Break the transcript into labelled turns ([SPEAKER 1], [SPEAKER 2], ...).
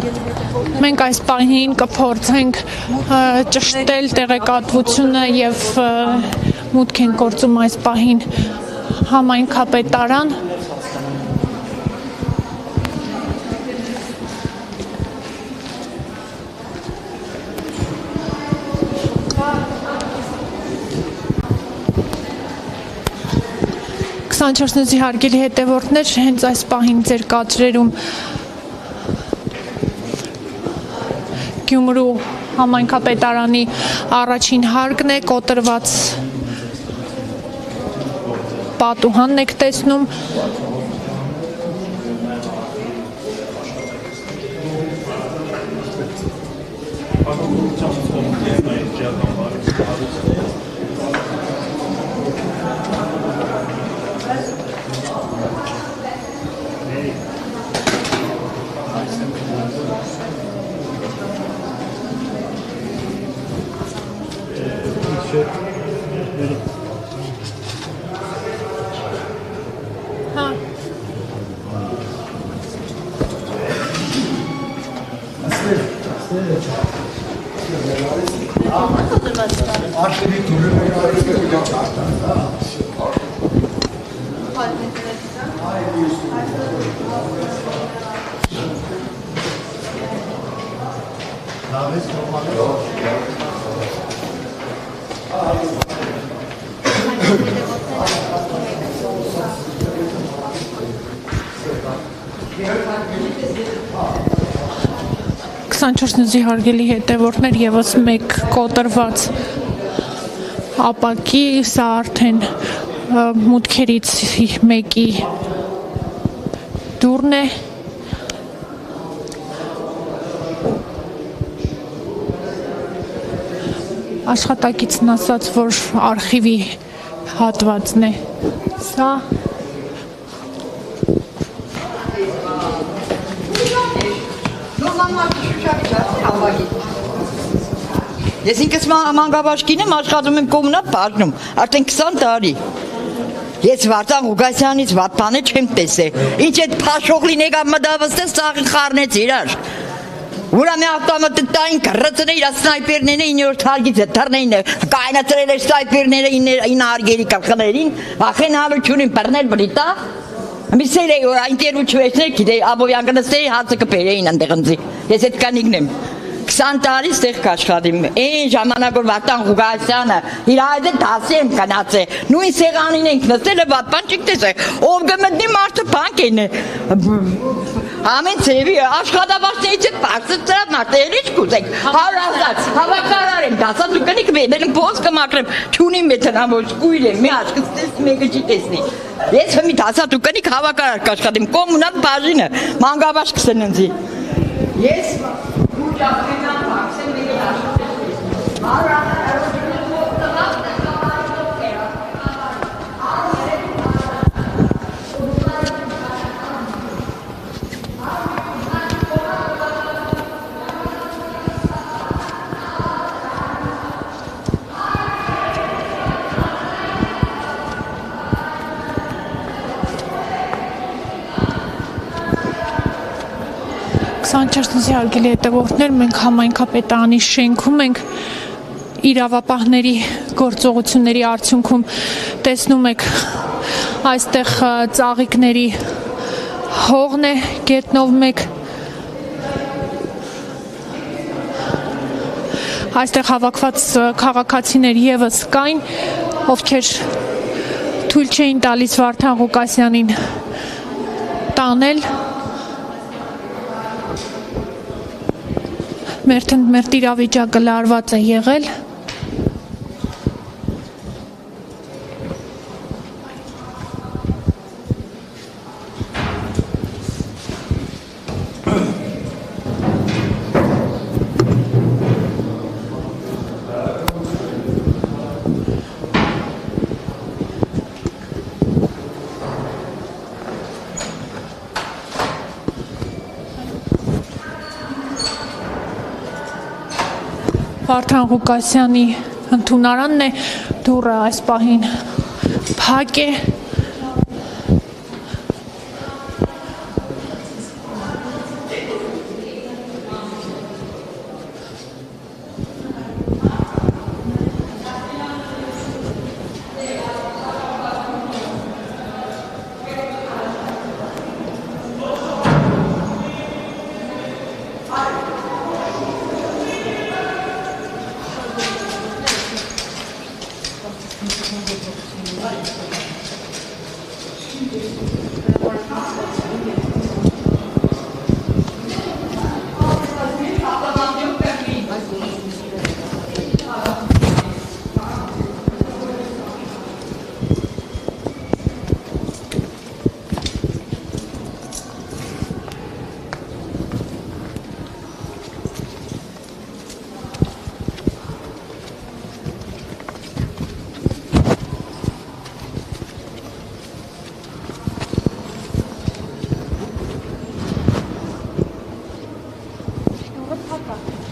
[SPEAKER 1] Մենք այս պահին կփորձենք ճշտել տեղեկատվությունը եւ մուտք են գործում այս պահին համայնքապետարան։ Քսանչորսնձի հարգելի հետևորդներ, հենց այս պահին ձեր կադրերում Գյումրու համայնքապետարանի առաջին հարկն է, կոտրված պատուհանն եք տեսնում։ Քսանչորսնձի հարգելի հետևորդներ, եւս մեկ կոտրված ապակի, սա արդեն մուտքերից մեկի դուռն է։ Աշխատակիցն ասաց, որ արխիվի հատվածն է սա։
[SPEAKER 2] Ես ինքս մանկաբաշխին եմ, աշխատում եմ կոմունալ բաժնում, արդեն 20 տարի։ Ես Վարդան Ղուկասյանից վատ բանը չեմ տեսել։ Ինչ այդ փաշող լինեք ամդավստես սաղի խառնեց իրար։ Ուրա մի ավտոմատային կռծն է իր սնայպերները 9-րդ հարգից է թռնեին կայնացրել էր սնայպերները 9 հարգերի կախներին, վախեն հալությունին բռնել բրիտա։ Միսել է որ ինտերվյու չվեցներ, գիտեի Աբովյան կնստեի հացը կբերեին այնտեղ ընձի։ Ես այդ կանիքն եմ։ 20 տարի ստեղ կաշխատեմ, այն ժամանակ որ Վարդան Ղուկասյանը իր այդ դասի եմ գնացել, նույն սեղանին ենք նստել, վատ բան չեք տեսել, ով գմտնի մարդը բանկ են, ամեն ծևի աշխատավարձներից է պարսը ծրավ մարդը, էլ ինչ կուզեք, հավակարար եմ, դասած ու կնիք վեդել եմ փոս կմակրեմ, չունիմ է տնամոչ, կույր եմ, մի աչքս տեսնի, մեկը չի տեսնի, ես հմի դասած ու կնիք հավակարար կաշխատեմ, կոմունալ բաժինը, մանկաբաշխ կսննձի, ես Jacqueline Parksen with the
[SPEAKER 1] Քսանչորսնձի հարգելի հետևորդներ, մենք համայնքապետարանի շենքում ենք իրավապահների գործողությունների արդյունքում տեսնում եք այստեղ ծաղիկների հողն է գետնով մեկ այստեղ հավաքված քաղաքացիներ եւս կային, ովքեր թույլ չէին տալիս Վարդան Ղուկասյանին տանել Մեր իրավիճակը լարված է եղել Վարդան Ղուկասյանի ընդունարանն է, դուռը այս պահին փակ է։ Հոտ փակա։